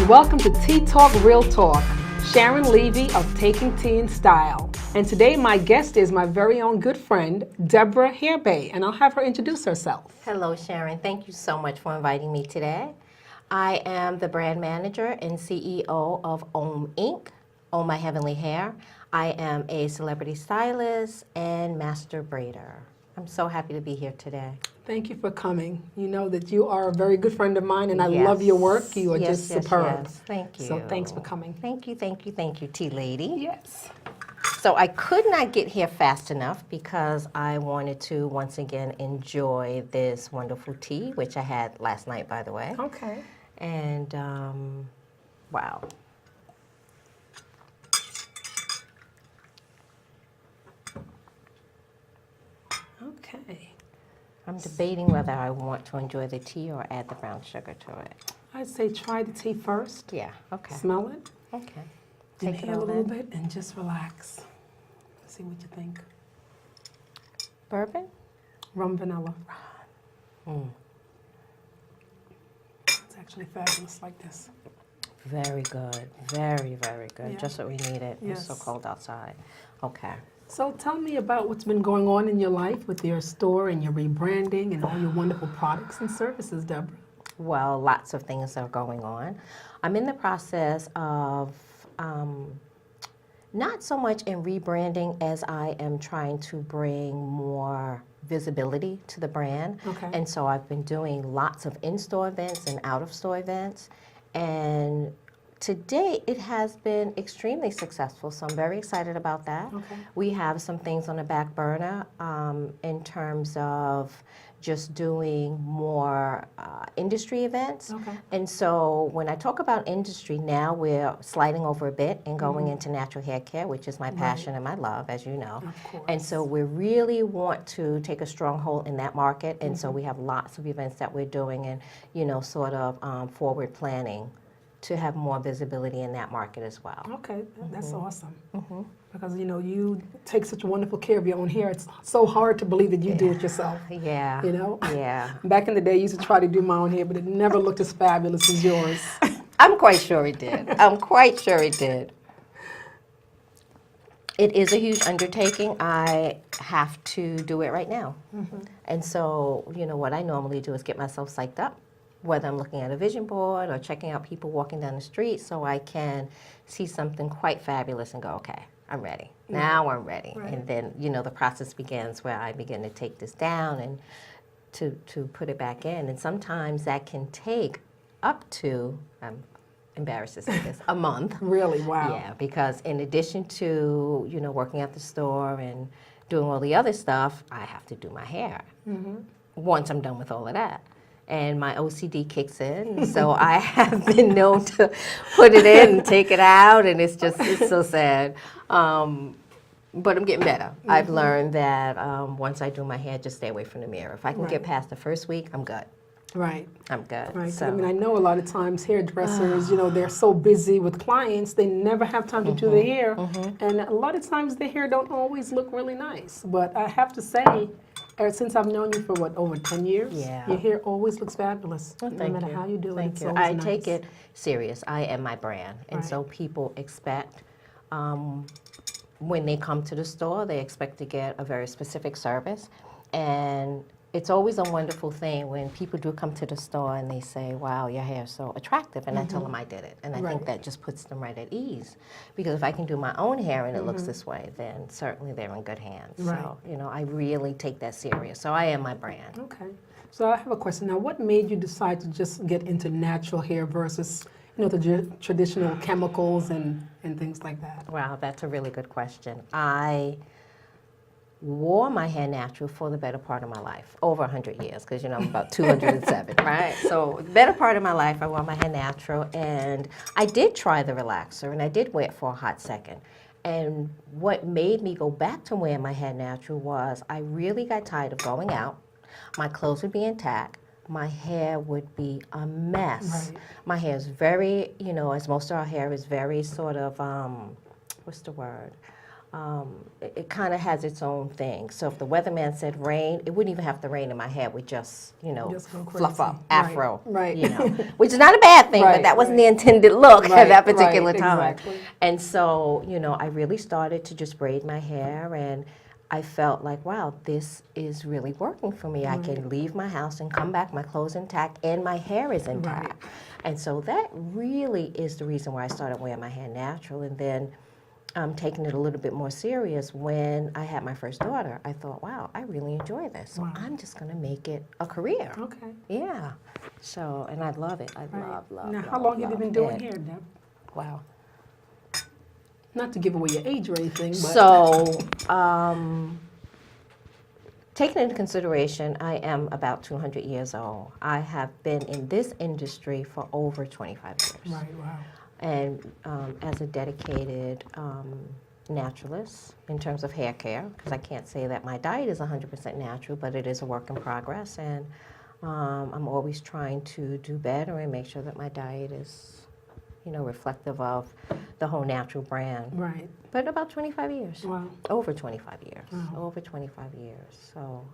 Welcome to Tea Talk Real Talk. Sharon Levy of Taking Tea in Style. And today my guest is my very own good friend, Debra Hare-Bey, and I'll have her introduce herself. Hello, Sharon. Thank you so much for inviting me today. I am the brand manager and CEO of Om Inc., Om My Heavenly Hair. I am a celebrity stylist and master braider. I'm so happy to be here today. Thank you for coming. You know that you are a very good friend of mine, and I love your work. You are just superb. Yes. Thank you. So thanks for coming. Thank you, tea lady. Yes. So I could not get here fast enough because I wanted to once again enjoy this wonderful tea, which I had last night, by the way. Okay. And wow. Okay. I'm debating whether I want to enjoy the tea or add the brown sugar to it. I'd say try the tea first. Yeah, okay. Smell it. Okay. Take it Inhale a all little in. bit and just relax. See what you think. Bourbon? Rum vanilla. Mm. It's actually fabulous like this. Very good. Very, very good. Yeah. Just what we needed. Yes. It's so cold outside. Okay. So tell me about what's been going on in your life with your store and your rebranding and all your wonderful products and services, Debra. Well, lots of things are going on. I'm in the process of not so much in rebranding as I am trying to bring more visibility to the brand. Okay. And so I've been doing lots of in-store events and out-of-store events. And to date, it has been extremely successful, so I'm very excited about that. Okay. We have some things on the back burner in terms of just doing more industry events. Okay. And so when I talk about industry now, we're sliding over a bit and going into natural hair care, which is my passion and my love, as you know. Of course. And so we really want to take a stronghold in that market, and so we have lots of events that we're doing and, you know, sort of forward planning to have more visibility in that market as well. Okay, that's awesome. Because, you know, you take such wonderful care of your own hair. It's so hard to believe that you do it yourself. Yeah. You know? Yeah. Back in the day, I used to try to do my own hair, but it never looked as fabulous as yours. I'm quite sure it did. I'm quite sure it did. It is a huge undertaking. I have to do it right now. And so, you know, what I normally do is get myself psyched up, whether I'm looking at a vision board or checking out people walking down the street, so I can see something quite fabulous and go, okay, I'm ready. Now I'm ready. Right. And then, you know, the process begins where I begin to take this down and to put it back in. And sometimes that can take up to, I'm embarrassed to say this, a month. Really? Wow. Yeah, because in addition to, you know, working at the store and doing all the other stuff, I have to do my hair once I'm done with all of that. And my OCD kicks in, so I have been known to put it in and take it out, and it's so sad. But I'm getting better. I've learned that once I do my hair, just stay away from the mirror. If I can get past the first week, I'm good. Right. I'm good. Right. So, I mean, I know a lot of times hairdressers, you know, they're so busy with clients, they never have time to do their hair. And a lot of times their hair don't always look really nice. But I have to say, since I've known you for over 10 years, your hair always looks fabulous. Well, no matter how you do it, it's always I nice. take it serious. I am my brand. And Right. so people expect, when they come to the store, they expect to get a very specific service. And it's always a wonderful thing when people do come to the store and they say, wow, your hair is so attractive, and I tell them I did it. And I think that just puts them right at ease. Because if I can do my own hair and it looks this way, then certainly they're in good hands. Right. So, you know, I really take that serious. So I am my brand. Okay. So I have a question. Now, what made you decide to just get into natural hair versus, you know, the traditional chemicals and things like that? Wow, that's a really good question. I wore my hair natural for the better part of my life, over 100 years, because, you know, I'm about 207, right? So the better part of my life, I wore my hair natural, and I did try the relaxer, and I did wear it for a hot second. And what made me go back to wearing my hair natural was I really got tired of going out. My clothes would be intact. my hair would be a mess. Right. My hair is very, as most of our hair is very sort of, what's the word? It kind of has its own thing. So if the weatherman said rain, it wouldn't even have to rain and my hair would just, Just go fluff crazy. up, afro, Right. which is not a bad thing, but that wasn't the intended look at that particular time. Exactly. And so, I really started to just braid my hair, and I felt like, wow, this is really working for me. I can leave my house and come back, my clothes intact, and my hair is intact. And so that really is the reason why I started wearing my hair natural. And then taking it a little bit more serious when I had my first daughter. I thought, wow, I really enjoy this. So I'm just going to make it a career. Okay. Yeah. So, and I love it. I love Now, how long have you been doing hair, Deb? Wow. Not to give away your age or anything, but. So, taking into consideration, I am about 200 years old. I have been in this industry for over 25 years. Right, wow. And as a dedicated naturalist in terms of hair care, because I can't say that my diet is 100% natural, but it is a work in progress, and I'm always trying to do better and make sure that my diet is, reflective of the whole natural brand. Right. But about 25 years. Wow. Over 25 years. Wow. Over 25 years. So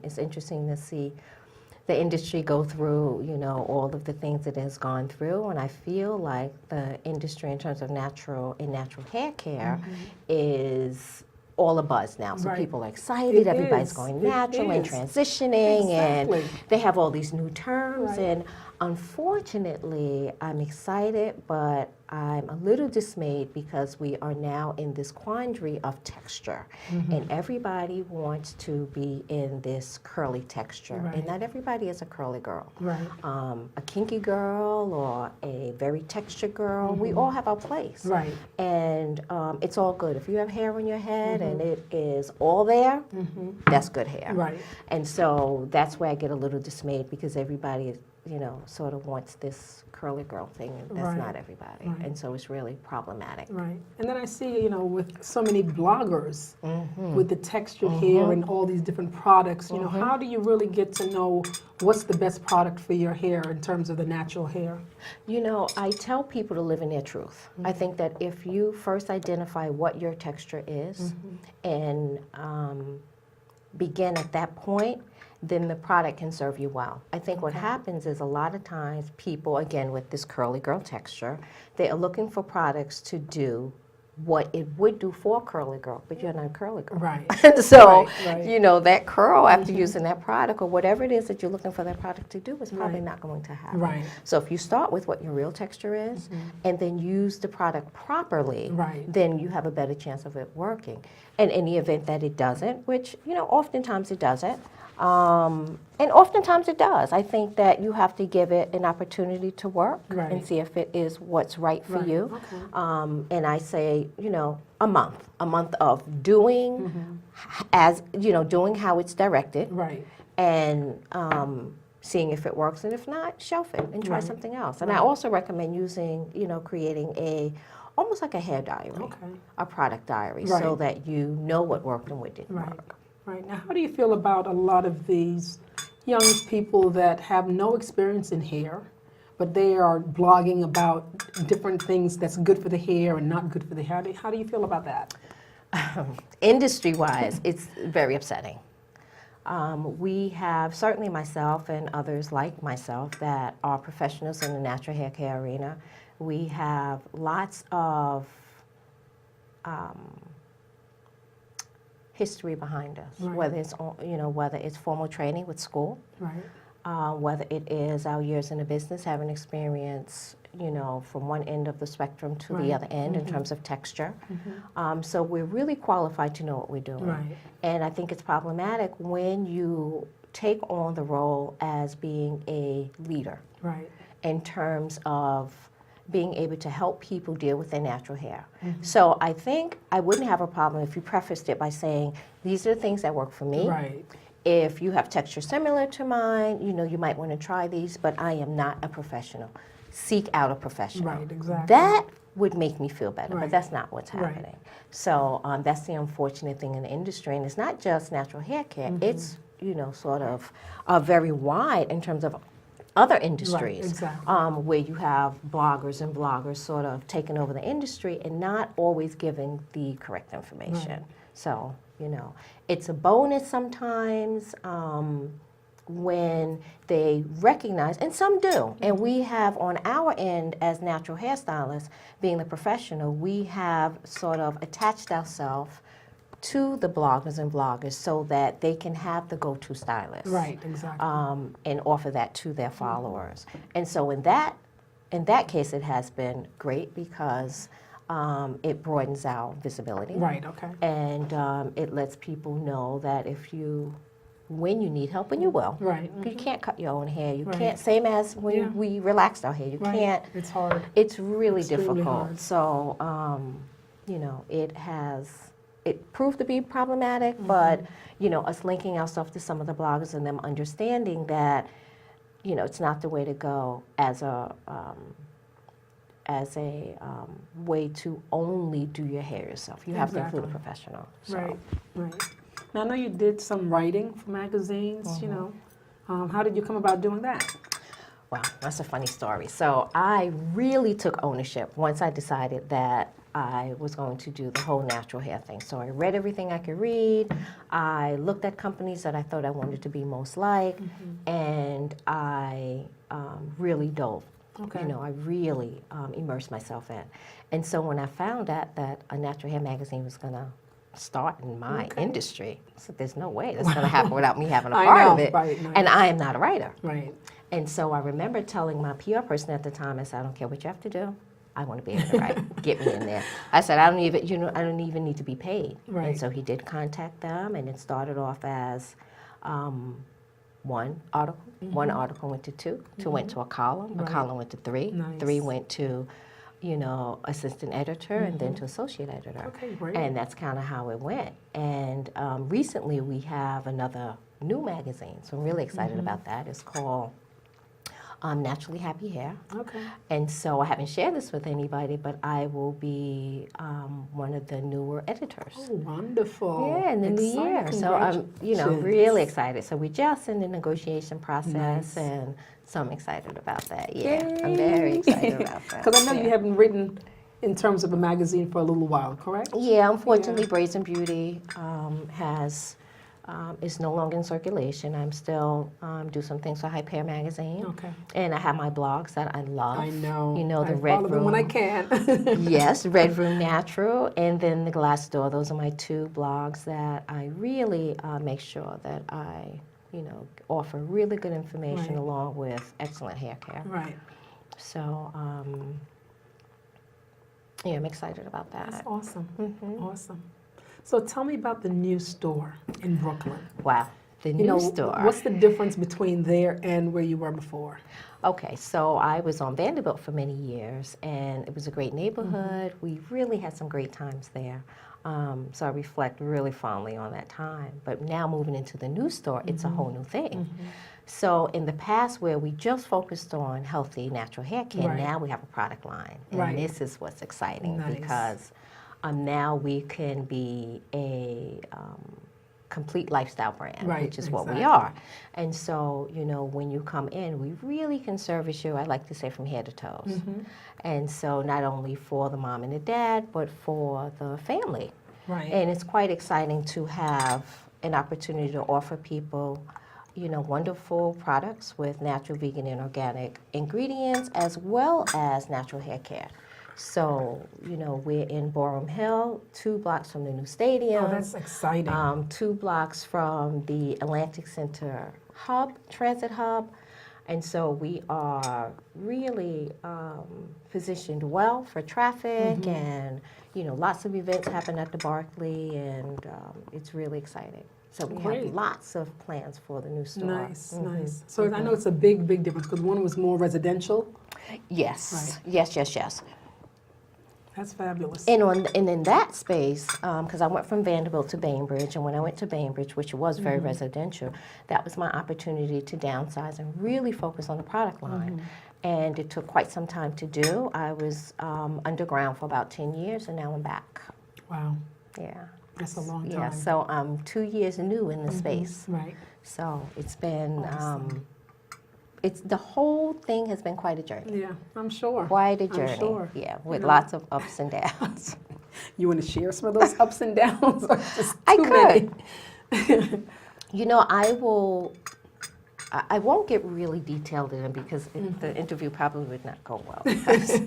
it's interesting to see the industry go through, all of the things it has gone through, and I feel like the industry in terms of natural hair care is all abuzz now. So people are excited, everybody's going natural and transitioning, and they have all these new terms, and unfortunately, I'm excited, but I'm a little dismayed because we are now in this quandary of texture, and everybody wants to be in this curly texture, and not everybody is a curly girl. Right. A kinky girl or a very textured girl, we all have our place. Right. And it's all good. If you have hair on your head and it is all there, that's good hair. Right. And so that's where I get a little dismayed because everybody is, sort of wants this curly girl thing, and that's not everybody. And so it's really problematic. Right. And then I see, with so many bloggers with the textured hair and all these different products, how do you really get to know what's the best product for your hair in terms of the natural hair? I tell people to live in their truth. I think that if you first identify what your texture is and begin at that point, then the product can serve you well. I think what happens is a lot of times people, again, with this curly girl texture, they are looking for products to do what it would do for a curly girl, but you're not a curly girl. Right. And so, that curl after using that product or whatever it is that you're looking for that product to do is probably not going to happen. Right. So if you start with what your real texture is and then use the product properly, then you have a better chance of it working. And in the event that it doesn't, which, oftentimes it doesn't, and oftentimes it does. I think that you have to give it an opportunity to work and see if it is what's right for you. And I say, a month of doing as, doing how it's directed. And seeing if it works, and if not, shelf it and try something else. And I also recommend using, creating almost like a hair diary, a product diary, so that you know what worked and what didn't work. Right. Now, how do you feel about a lot of these young people that have no experience in hair, but they are blogging about different things that's good for the hair and not good for the hair? How do you feel about that? Industry-wise, it's very upsetting. We have, certainly myself and others like myself that are professionals in the natural hair care arena, we have lots of history behind us, whether it's whether it's formal training with school, whether it is our years in the business, having experience, from one end of the spectrum to the other end in terms of texture. So we're really qualified to know what we're doing. And I think it's problematic when you take on the role as being a leader in terms of being able to help people deal with their natural hair. So I think I wouldn't have a problem if you prefaced it by saying, these are the things that work for me. If you have texture similar to mine, you might want to try these, but I am not a professional. Seek out a professional. That would make me feel better, but that's not what's happening. So that's the unfortunate thing in the industry, and it's not just natural hair care, it's sort of very wide in terms of other industries, exactly. where you have bloggers and bloggers sort of taking over the industry and not always giving the correct information. Right. So, it's a bonus sometimes when they recognize, and some do, and we have on our end as natural hairstylists, being the professional, we have sort of attached ourselves to the bloggers and bloggers so that they can have the go-to stylist. Right, exactly. And offer that to their followers. And so in that case, it has been great because it broadens our visibility. Right, okay. And it lets people know that when you need help, and you will. Right. You can't cut your own hair. You Right. can't, same as when Yeah. we relaxed our hair. You Right. can't. It's hard. It's really Extremely difficult. hard. So, it proved to be problematic, but, us linking ourselves to some of the bloggers and them understanding that, it's not the way to go as a way to only do your hair yourself. You have to include a Exactly. professional. So. Right, right. Now, I know you did some writing for magazines, how did you come about doing that? Wow, that's a funny story. So I really took ownership once I decided that I was going to do the whole natural hair thing. So I read everything I could read. I looked at companies that I thought I wanted to be most like, and I really dove. Okay. I really immersed myself in. And so when I found out that a natural hair magazine was going to start in my industry, I said, there's no way that's going to happen without me having a part of it. Right, nice. And I am not a writer. Right. And so I remember telling my PR person at the time, I said, I don't care what you have to do. I want to be able to write. Get me in there. I said, I don't even need to be paid. Right. And so he did contact them, and it started off as one article. One article went to two. Two went to a column. Right. A column went to three. Nice. Three went to, assistant editor, and then to associate editor. Okay, great. And that's kind of how it went. And recently we have another new magazine, so I'm really excited about that. It's called Naturally Happy Hair. Okay. And so I haven't shared this with anybody, but I will be one of the newer editors. Oh, wonderful. Yeah, in the new year. So I'm, really excited. So we're just in the negotiation process, Nice. and so I'm excited about that. Yeah, I'm very excited about that. Because I know you haven't written in terms of a magazine for a little while, correct? Yeah, unfortunately, Braids and Beauty is no longer in circulation. I'm still do some things for Hype Hair Magazine. Okay. And I have my blogs that I love. I know. The I Red follow them Room. when I can. Yes, Red Room Natural, and then the Glass Door. Those are my two blogs that I really make sure that I, offer really good information Right. along with excellent hair care. Right. So, I'm excited about that. That's awesome. Awesome. So tell me about the new store in Brooklyn. Wow, the new store. What's the difference between there and where you were before? Okay, so I was on Vanderbilt for many years, and it was a great neighborhood. We really had some great times there. So I reflect really fondly on that time. But now moving into the new store, it's a whole new thing. So in the past, where we just focused on healthy natural hair care, Right. now we have a product line. And Right. this is what's exciting Nice. because now we can be a complete lifestyle brand, Right, which is what we exactly. are. And so, when you come in, we really can service you, I like to say, from head to toes. And so not only for the mom and the dad, but for the family. Right. And it's quite exciting to have an opportunity to offer people, wonderful products with natural, vegan, and organic ingredients, as well as natural hair care. So, we're in Borum Hill, 2 blocks from the new stadium. Oh, that's exciting. 2 blocks from the Atlantic Center transit hub. And so we are really positioned well for traffic, and, lots of events happen at the Barclay, and it's really exciting. So we Great. have lots of plans for the new store. Nice, nice. So I know it's a big, big difference because one was more residential. Yes, yes. That's fabulous. And in that space, because I went from Vanderbilt to Bainbridge, and when I went to Bainbridge, which was very residential, that was my opportunity to downsize and really focus on the product line. And it took quite some time to do. I was underground for about 10 years, and now I'm back. Wow, Yeah. that's a long time. Yeah, so I'm 2 years new in the space. Right. So it's been, Awesome. the whole thing has been quite a journey. Yeah, I'm sure. Quite a journey. I'm sure. Yeah, with You know. lots of ups and downs. You want to share some of those ups and downs, or just I too could. many? You know, I won't get really detailed in it because the interview probably would not go well. Because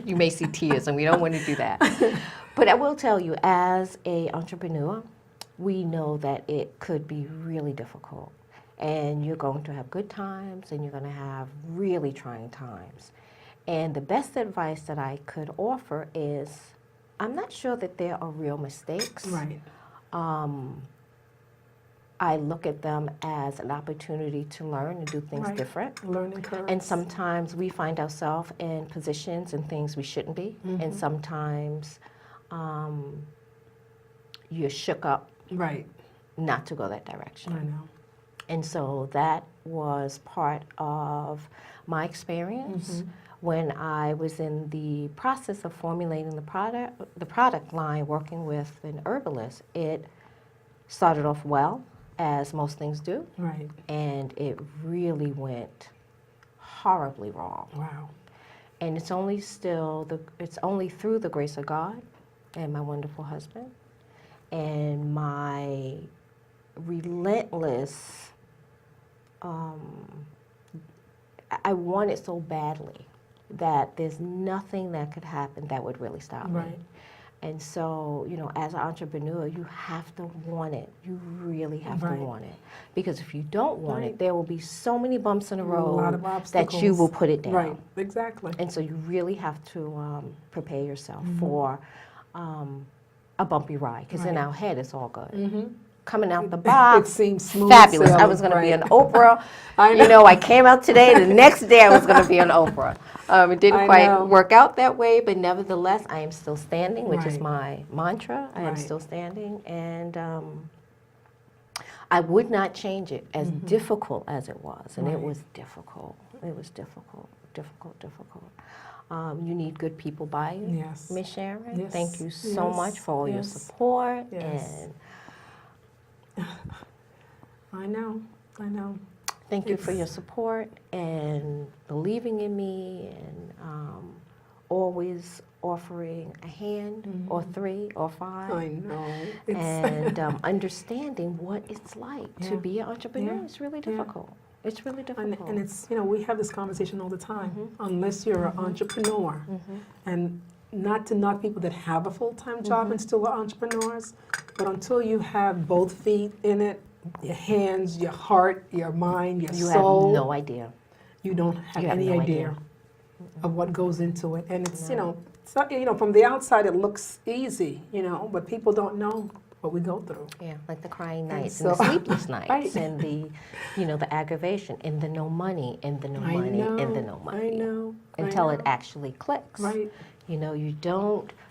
you may see tears, and we don't want to do that. But I will tell you, as an entrepreneur, we know that it could be really difficult. And you're going to have good times, and you're going to have really trying times. And the best advice that I could offer is, I'm not sure that there are real mistakes. Right. I look at them as an opportunity to learn and do things Right. different. Learning curves. And sometimes we find ourselves in positions and things we shouldn't be. And sometimes you're shook up Right. not to go that direction. I know. And so that was part of my experience when I was in the process of formulating the product line, working with an herbalist. It started off well, as most things do, Right. and it really went horribly wrong. Wow. And it's only through the grace of God and my wonderful husband and my relentless, I want it so badly that there's nothing that could happen that would really stop me. Right. And so, you know, as an entrepreneur, you have to want it. You really have to Right. want it. Because if you don't want Right. it, there will be so many bumps in the A lot of road that obstacles. you will put it down. Right. Exactly. And so you really have to prepare yourself for a bumpy ride. Because in Right. our head, it's all good. Mm-hmm. Coming out the It box, seems smooth fabulous. I sailing, was going to be right. on Oprah. I You know, I came out today. The next day, I was going to be on Oprah. It didn't I quite know. work out that way, but nevertheless, I am still standing, which is Right. my mantra. I am Right. still standing, and I would not change it, as difficult as it was, and it Right. was difficult. It was difficult. You need good people by you, Yes. Miss Sharon. Yes. Thank you so Yes. much for all your Yes. support Yes. and. I know. I know. Thank you for It's- your support and believing in me and always offering a hand or 3 or 5 I know. It's and understanding what it's like to Yeah. be an entrepreneur. Yeah. It's really Yeah. difficult. It's really difficult. and it's, you know, we have this conversation all the time. Unless you're an entrepreneur, and not to knock people that have a full-time job and still are entrepreneurs, but until you have both feet in it, your hands, your heart, your mind, your You soul, have no idea. you don't have You have any no idea idea. of what goes into it. And it's, No. you know, it's not, you know, from the outside it looks easy, you know, but people don't know what we go through. Yeah, like the crying And nights and the so- sleepless nights Right. and the, you know, the aggravation and the no money and the no I money know, and the no I money know. I until it know. actually clicks. Right. You know,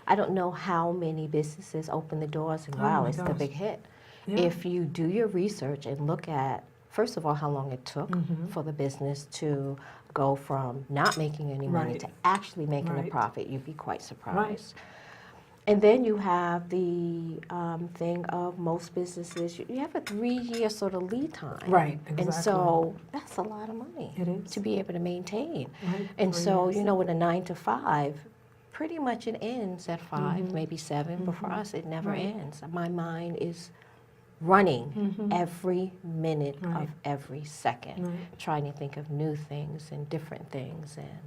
I don't know how many businesses open the doors and Oh wow, my it's the gosh. big hit. Yeah. If you do your research and look at, first of all, how long it took for the business to go from not making any money Right. to actually making a Right. profit, you'd be quite surprised. And then you have the thing of most businesses, you have a 3-year sort of lead time. Right, And exactly. so that's a lot of money It is. to be able to maintain. Right, And 3 so, years. you know, with a 9 to 5, pretty much it ends at 5, maybe 7, but for us, it never Right. ends. My mind is running every minute Right. of every second, Right. trying to think of new things and different things. And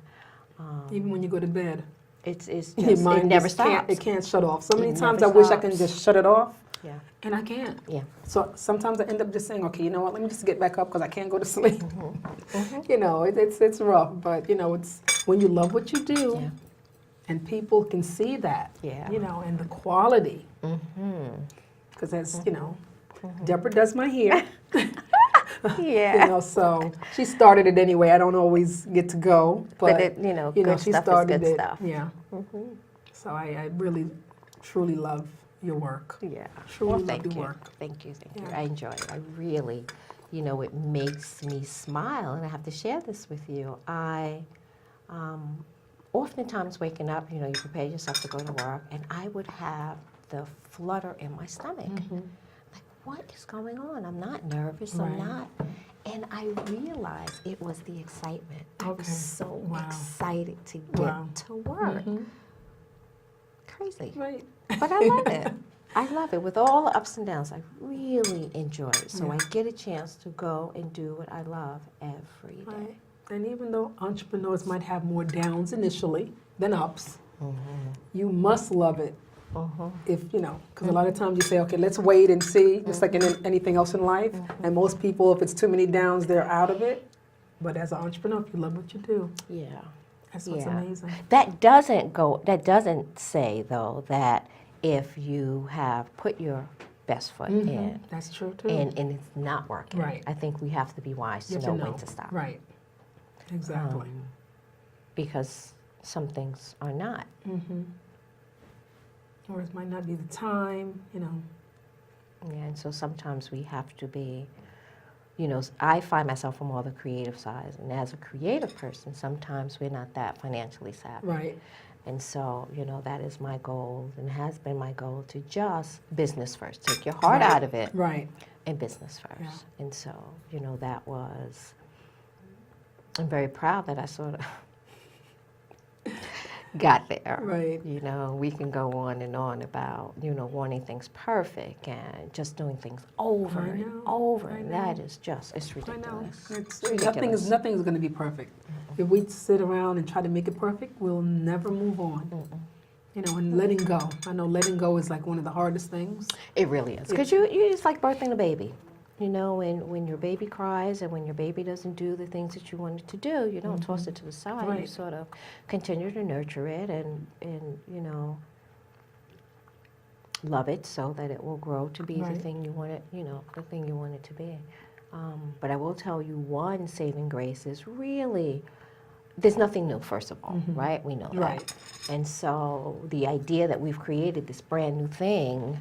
Even when you go to bed, it's just, your mind it never just can't, stops. it can't shut off. So many It times I never wish I can stops. just shut it off, Yeah. and I can't. Yeah. So sometimes I end up just saying, okay, you know what, let me just get back up because I can't go to sleep. You know, it's rough, but you know, it's when you love what you do, Yeah. and people can see that, Yeah. you know, and the quality. Because as you know, Debra does my hair. Yeah. You know, so she started it anyway. I don't always get to go, But it, you know, good she stuff is started good it. stuff. Yeah. So I really, truly love your work. Yeah. Truly love thank your you. work. Thank you. Thank you. Yeah. I enjoy it. I really, you know, it makes me smile, and I have to share this with you. I, oftentimes waking up, you know, you prepare yourself to go to work, and I would have the flutter in my stomach. Like, what is going on? I'm not nervous. I'm not. And I realized it was the excitement. I was so excited to get to work. Crazy. Right. But I love it. I love it. With all the ups and downs, I really enjoy it. So I get a chance to go and do what I love every day. Right. And even though entrepreneurs might have more downs initially than ups, you must love it. If, because a lot of times you say, okay, let's wait and see, just like in anything else in life. And most people, if it's too many downs, they're out of it. But as an entrepreneur, if you love what you do, that's what's amazing. That doesn't say, though, that if you have put your best foot in, that's true too, and it's not working, Right. I think we have to be wise to know when to stop. Right. Exactly. Because some things are not. Or it might not be the time, Yeah, and so sometimes we have to be, I find myself on more the creative side, and as a creative person, sometimes we're not that financially savvy. Right. And so, that is my goal, and has been my goal, to just business first. Take your heart out of it. Right. And business first. Yeah. And so, that was, I'm very proud that I sort of got there. Right. We can go on and on about, wanting things perfect and just doing things over and over. And that is just, it's ridiculous. It's ridiculous. Nothing's going to be perfect. If we sit around and try to make it perfect, we'll never move on. And letting go. I know letting go is like one of the hardest things. It really is. Because it's like birthing a baby. When your baby cries and when your baby doesn't do the things that you want it to do, you don't toss it to the side. Right. You sort of continue to nurture it and love it so that it will grow to be the thing you want it, the thing you want it to be. But I will tell you, one saving grace is really, there's nothing new, first of all, right? We know that. Right. And so the idea that we've created this brand new thing,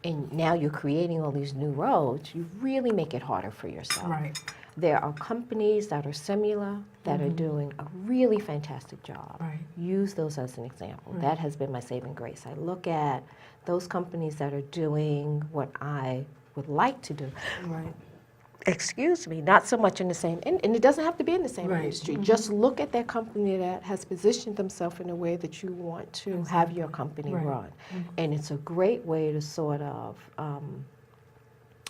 and now you're creating all these new roads, you really make it harder for yourself. Right. There are companies that are similar that are doing a really fantastic job. Right. Use those as an example. Right. That has been my saving grace. I look at those companies that are doing what I would like to do. Right. Excuse me, not so much in the same, and it doesn't have to be in the same Right. industry. Just look at that company that has positioned themselves in a way that you want to have your company run. And it's a great way to sort of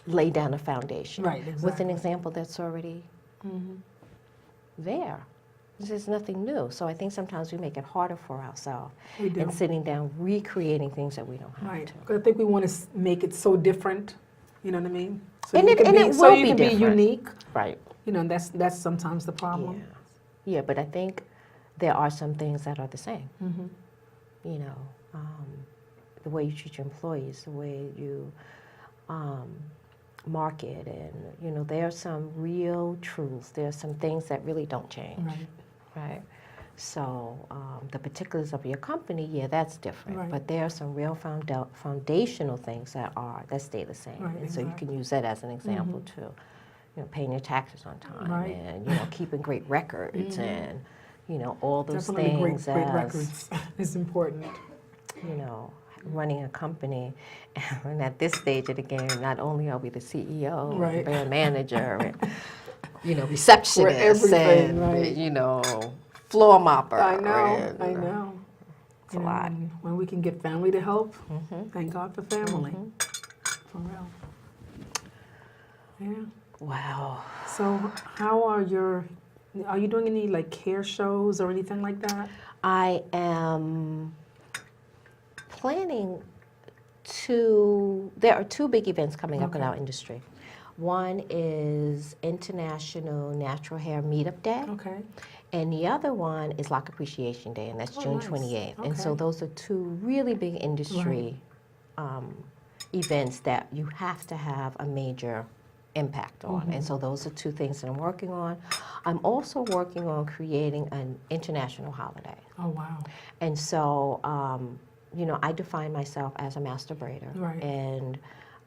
lay down a foundation with an example that's already there. This is nothing new. So I think sometimes we make it harder for ourselves and sitting down recreating things that we don't have to. 'Cause I think we want to make it so different, you know what I mean? So And you it can will be be different. unique. Right. And that's sometimes the problem. Yeah, but I think there are some things that are the same. The way you treat your employees, the way you market, and there are some real truths. There are some things that really don't change. Right. So the particulars of your company, that's different. Right. But there are some real foundational things that stay the same. Right, And so you can use that as an example too. Paying your taxes on time, and keeping great records, and all those Definitely things. Great records is important. Running a company, and at this stage of the game, not only are we the CEO, Right. brand manager, and receptionist, and floor mopper. I know. It's a lot. When we can get family to help, thank God for family. For real. Yeah. Wow. So how are you doing any like care shows or anything like that? I am planning there are two big events coming up in our industry. One is International Natural Hair Meetup Day. Okay. And the other one is Lock Appreciation Day, and that's June nice. 28th. Okay. And so those are two really big industry events that you have to have a major impact on. And so those are two things that I'm working on. I'm also working on creating an international holiday. Oh, wow. And so, I define myself as a master braider. Right. And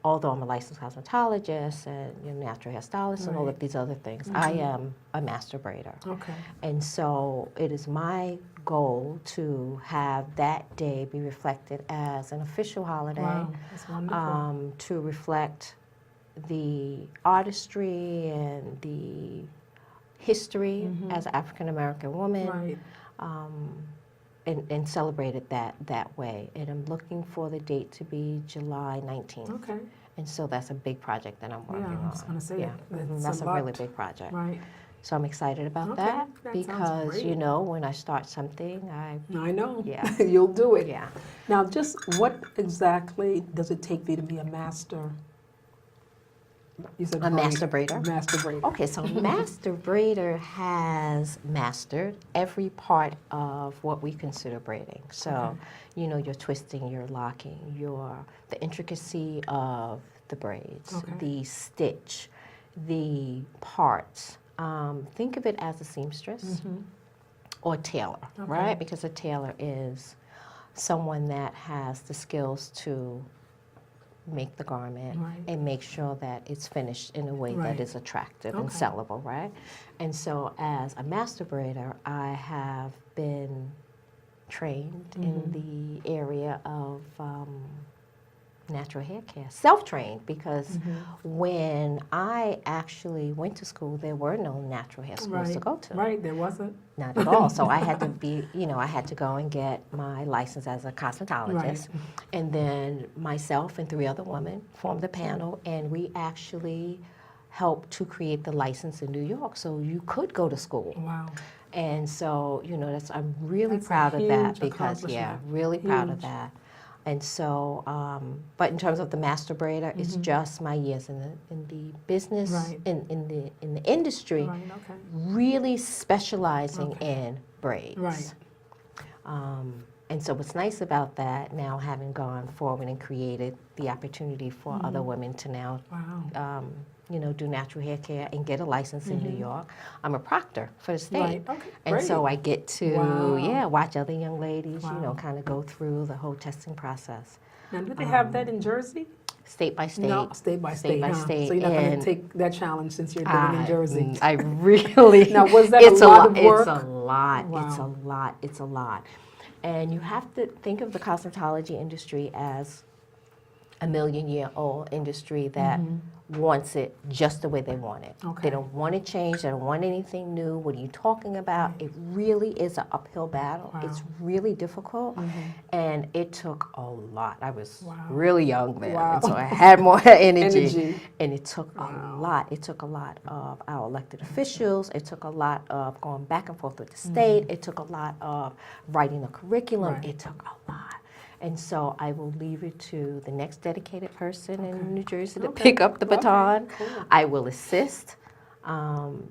although I'm a licensed cosmetologist and natural hairstylist and all of these other things, I am a master braider. Okay. And so it is my goal to have that day be reflected as an official holiday. Wow, that's wonderful. To reflect the artistry and the history as an African American woman. Right. And celebrate it that way. And I'm looking for the date to be July 19th. Okay. And so that's a big project that I'm working on. I was going to say That's a really big project. Right. So I'm excited about Okay, that that sounds because, great. you know, when I start something, I know. Yeah. You'll do it. yeah. Now, just what exactly does it take for you to be a master? You said A master braider? Master braider. Okay, so Master Braider has mastered every part of what we consider braiding. So, you know, you're twisting, you're locking, the intricacy of the braids, the stitch, the parts. Think of it as a seamstress or tailor, right? Because a tailor is someone that has the skills to make the garment and make sure that it's finished in a way that is attractive and sellable, right? And so as a master braider, I have been trained in the area of natural hair care, self-trained, because when I actually went to school, there were no natural hair schools to go to. Right, there wasn't. Not at all. So I had to be, you know, I had to go and get my license as a cosmetologist. And then myself and 3 other women formed a panel, and we actually helped to create the license in New York so you could go to school. Wow. And so, you know, I'm really proud of that because, really proud of that. And so, but in terms of the master braider, it's just my years in the business, in the industry, really specializing in braids. Right. And so what's nice about that, now having gone forward and created the opportunity for other women to now, you know, do natural hair care and get a license in New York. I'm a proctor for the state. Right. Okay, and great. so I get to, watch other young ladies, you know, kind of go through the whole testing process. Now, do they have that in Jersey? State by state. No, state by state. State. So you're not going to take that challenge since you're living in Jersey. I really. Now, was that a lot of work? It's a lot. Wow. It's a lot. It's a lot. And you have to think of the cosmetology industry as a million-year-old industry that wants it just the way they want it. Okay. They don't want to change. They don't want anything new. What are you talking about? It really is an uphill battle. Wow. It's really difficult, and it took a lot. I was really young then, and so I had more energy. And it took a lot. It took a lot of our elected officials. It took a lot of going back and forth with the state. It took a lot of writing a curriculum. It took a lot. And so I will leave it to the next dedicated person in New Jersey to pick up the baton. Cool. I will assist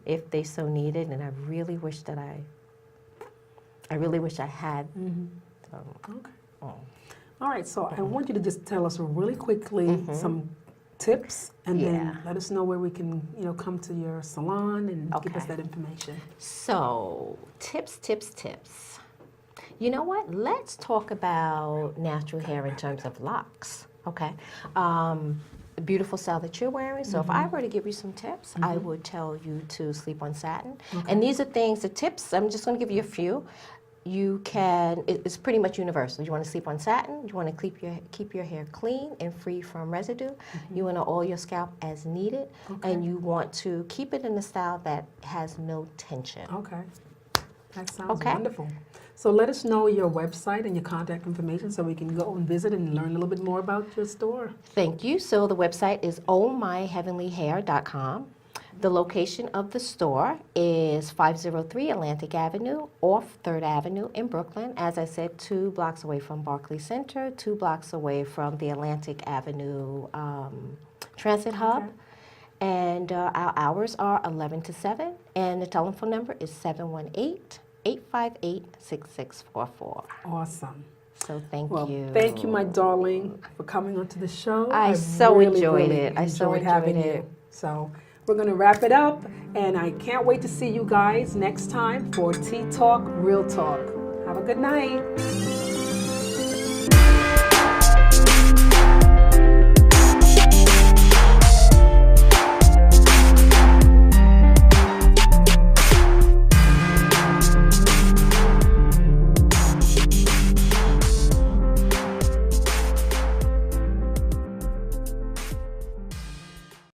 if they so needed, and I really wish that I had. All right, so I want you to just tell us really quickly some tips, and then let us know where we can, you know, come to your salon and give us that information. So tips. You know what? Let's talk about natural hair in terms of locks, okay? The beautiful style that you're wearing. So if I were to give you some tips, I would tell you to sleep on satin. And these are things, the tips, I'm just going to give you a few. You can, it's pretty much universal. You want to sleep on satin. You want to keep your hair clean and free from residue. You want to oil your scalp as needed. And you want to keep it in a style that has no tension. Okay. That sounds wonderful. So let us know your website and your contact information so we can go and visit and learn a little bit more about your store. Thank you. So the website is ohmyheavenlyhair.com. The location of the store is 503 Atlantic Avenue off 3rd Avenue in Brooklyn. As I said, 2 blocks away from Barclays Center, 2 blocks away from the Atlantic Avenue Transit Hub. And our hours are 11 to 7, and the telephone number is 718-858-6644. Awesome. So thank you. Thank you, my darling, for coming onto the show. I so really, enjoyed really it. I so enjoyed having it. you. So we're going to wrap it up, and I can't wait to see you guys next time for Tea Talk, Real Talk. Have a good night.